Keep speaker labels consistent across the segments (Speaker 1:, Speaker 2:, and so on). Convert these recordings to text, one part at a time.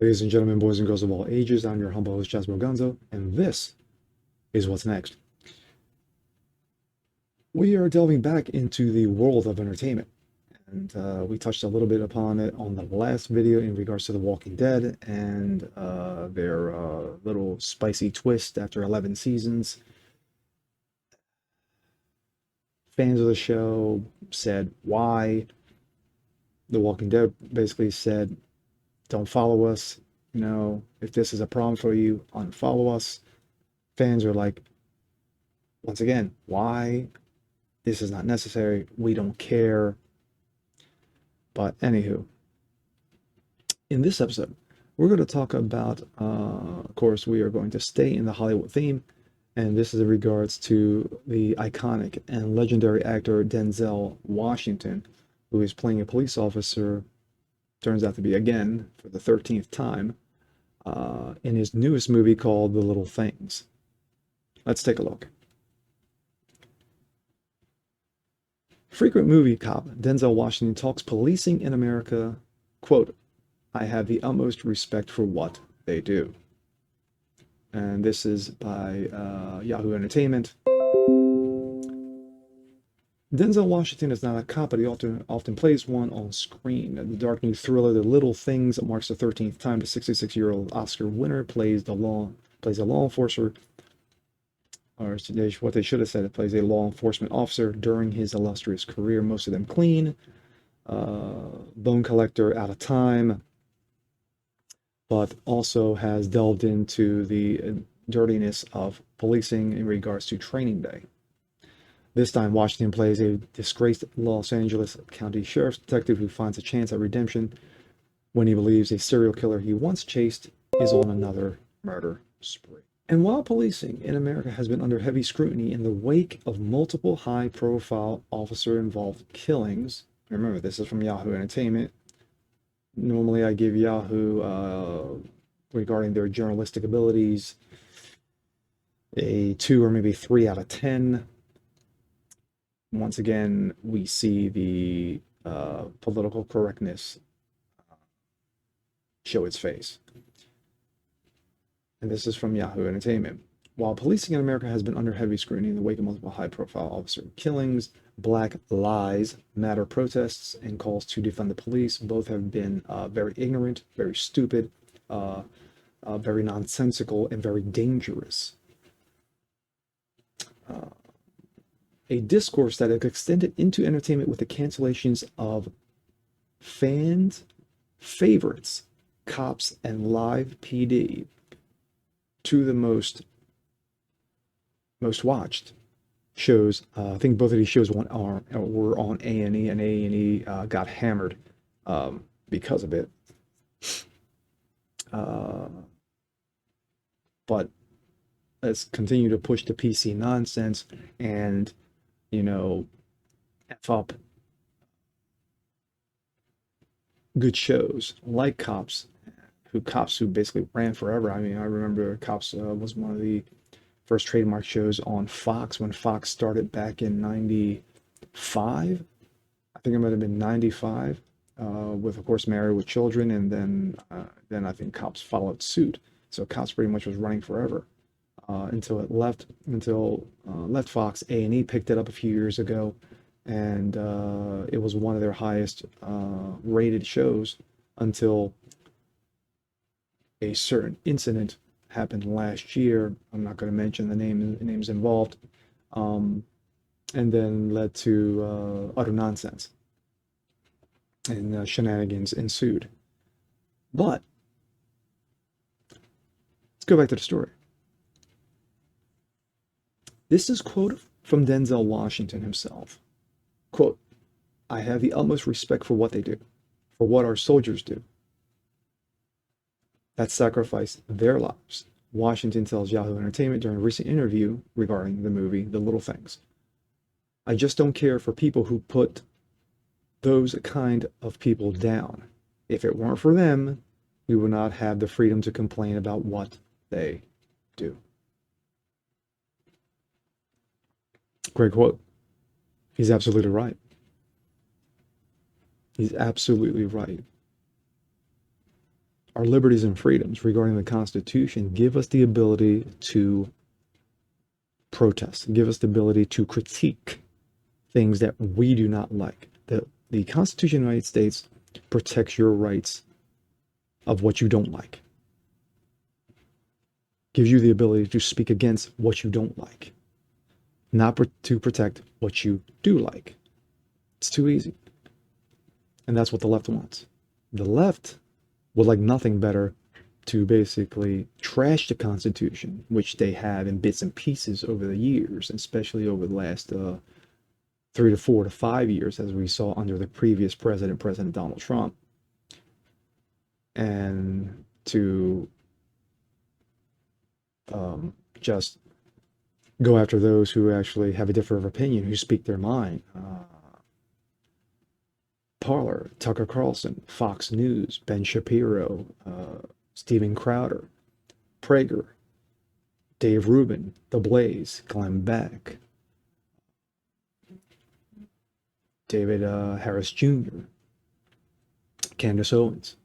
Speaker 1: Ladies and gentlemen, boys and girls of all ages, I'm your humble host, Jasper Gonzo, and this is what's next. We are delving back into the world of entertainment, and we touched a little bit upon it on the last video in regards to The Walking Dead and their little spicy twist after 11 seasons. Fans of the show said, why? The Walking Dead basically said, don't follow us. If this is a problem for you, unfollow us. Fans are like, once again, why? This is not necessary. We don't care. But anywho, in this episode, we're going to talk about, of course, we are going to stay in the Hollywood theme, and this is in regards to the iconic and legendary actor Denzel Washington, who is playing a police officer, turns out to be again for the 13th time, in his newest movie called The Little Things. Let's take a look. Frequent movie cop Denzel Washington talks policing in America, quote, I have the utmost respect for what they do. And this is by Yahoo Entertainment. Denzel Washington is not a cop, but he often plays one on screen. The dark new thriller The Little Things marks the 13th time the 66-year-old Oscar winner plays a law enforcer, or what they should have said, it plays a law enforcement officer during his illustrious career, most of them clean, bone collector out of time, but also has delved into the dirtiness of policing in regards to Training Day. This time, Washington plays a disgraced Los Angeles County Sheriff's detective who finds a chance at redemption when he believes a serial killer he once chased is on another murder spree. And while policing in America has been under heavy scrutiny in the wake of multiple high-profile officer-involved killings, remember this is from Yahoo Entertainment. Normally I give Yahoo, regarding their journalistic abilities, a 2 or maybe 3 out of 10. Once again, we see the political correctness show its face. And this is from Yahoo Entertainment. While policing in America has been under heavy scrutiny in the wake of multiple high-profile officer killings, Black Lives Matter protests, and calls to defund the police, both have been very ignorant, very stupid, very nonsensical, and very dangerous. A discourse that has extended into entertainment with the cancellations of fans' favorites, Cops and Live PD, to the most watched shows. I think both of these shows were on A&E, and A&E got hammered because of it. But let's continue to push the PC nonsense and, F up good shows like Cops who basically ran forever. I mean, I remember Cops was one of the first trademark shows on Fox when Fox started back in 95. I think it might have been 95, with, of course, Married with Children, and then I think Cops followed suit. So Cops pretty much was running forever until it left Fox. A&E picked it up a few years ago, and it was one of their highest rated shows until a certain incident happened last year. I'm not going to mention the names involved, and then led to utter nonsense, and shenanigans ensued. But let's go back to the story. This is quote from Denzel Washington himself. Quote, I have the utmost respect for what they do, for what our soldiers do, that sacrifice their lives. Washington tells Yahoo Entertainment during a recent interview regarding the movie The Little Things. I just don't care for people who put those kind of people down. If it weren't for them, we would not have the freedom to complain about what they do. Great quote. He's absolutely right. He's absolutely right. our liberties and freedoms regarding the Constitution give us the ability to protest, give us the ability to critique things that we do not like. The Constitution of the United States protects your rights of what you don't like, gives you the ability to speak against what you don't like, not to protect what you do like. It's too easy. And that's what the left wants. The left would like nothing better to basically trash the Constitution, which they have in bits and pieces over the years, especially over the last 3 to 4 to 5 years, as we saw under the previous president, President Donald Trump, and to just go after those who actually have a different opinion, who speak their mind. Parler, Tucker Carlson, Fox News, Ben Shapiro, Steven Crowder, Prager, Dave Rubin, The Blaze, Glenn Beck, David Harris Jr., Candace Owens,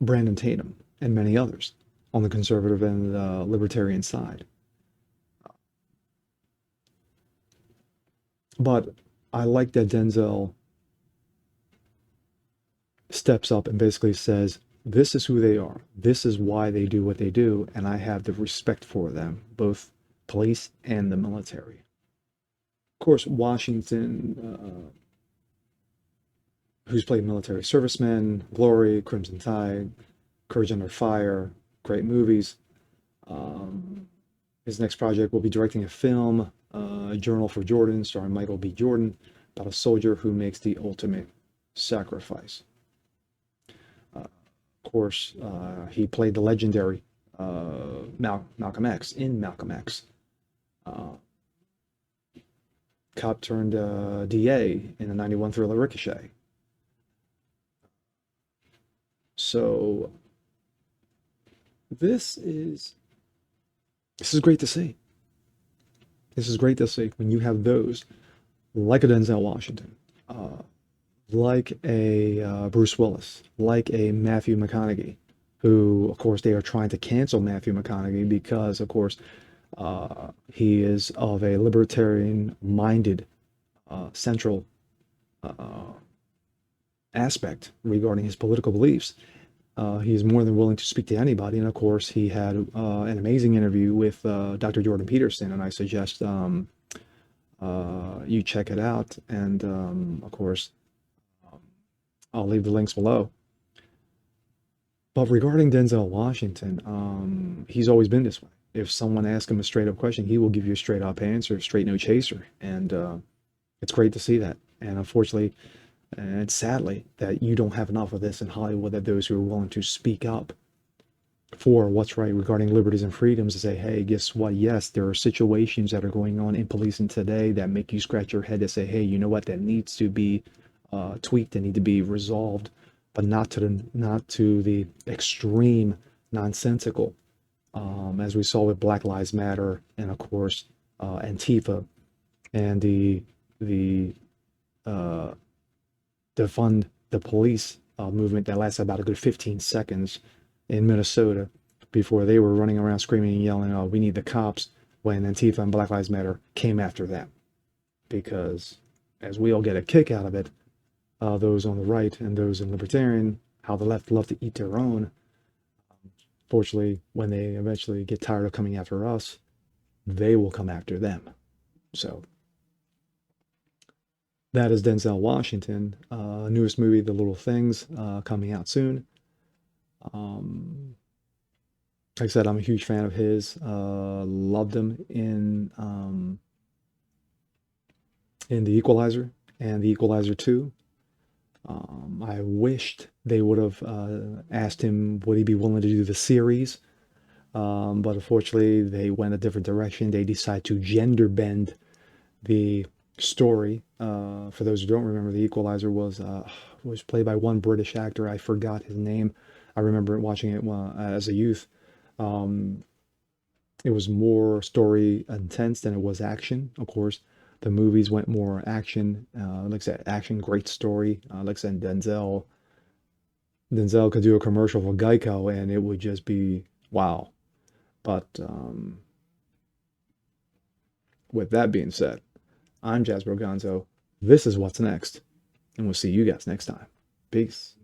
Speaker 1: Brandon Tatum, and many others on the conservative and libertarian side. But I like that Denzel steps up and basically says, this is who they are. This is why they do what they do. And I have the respect for them, both police and the military. Of course, Washington, who's played military servicemen, Glory, Crimson Tide, Courage Under Fire, great movies. His next project will be directing a film, A Journal for Jordan, starring Michael B. Jordan, about a soldier who makes the ultimate sacrifice. Of course, he played the legendary Malcolm X in Malcolm X. Cop turned DA in the '91 thriller Ricochet. So this is great to see. This is great to see when you have those like a Denzel Washington, like a Bruce Willis, like a Matthew McConaughey, who, of course, they are trying to cancel Matthew McConaughey because, of course, he is of a libertarian-minded central aspect regarding his political beliefs. He is more than willing to speak to anybody, and of course, he had an amazing interview with Dr. Jordan Peterson, and I suggest you check it out. And of course, I'll leave the links below. But regarding Denzel Washington, he's always been this way. If someone asks him a straight up question, he will give you a straight up answer, straight no chaser. And it's great to see that. And unfortunately, and sadly, that you don't have enough of this in Hollywood, that those who are willing to speak up for what's right regarding liberties and freedoms to say, hey, guess what? Yes, there are situations that are going on in policing today that make you scratch your head to say, hey, you know what? That needs to be tweaked, that need to be resolved, but not to the extreme nonsensical, as we saw with Black Lives Matter and, of course, Antifa and the defund the police movement that lasted about a good 15 seconds in Minnesota before they were running around screaming and yelling, oh, we need the cops, when Antifa and Black Lives Matter came after them. Because as we all get a kick out of it, those on the right and those in libertarian, how the left love to eat their own. Fortunately, when they eventually get tired of coming after us, they will come after them. So that is Denzel Washington, newest movie, The Little Things, coming out soon. Like I said, I'm a huge fan of his. Loved him in The Equalizer and The Equalizer 2. I wished they would have asked him, would he be willing to do the series? But unfortunately, they went a different direction. They decided to gender bend the story. For those who don't remember, The Equalizer was played by one British actor. I forgot his name. I remember watching it as a youth. It was more story intense than it was action, of course. the movies went more action. Like I said, action, great story. Like I said, Denzel could do a commercial for Geico and it would just be wow. But with that being said, I'm Jasper Gonzo. This is what's next, and we'll see you guys next time. Peace.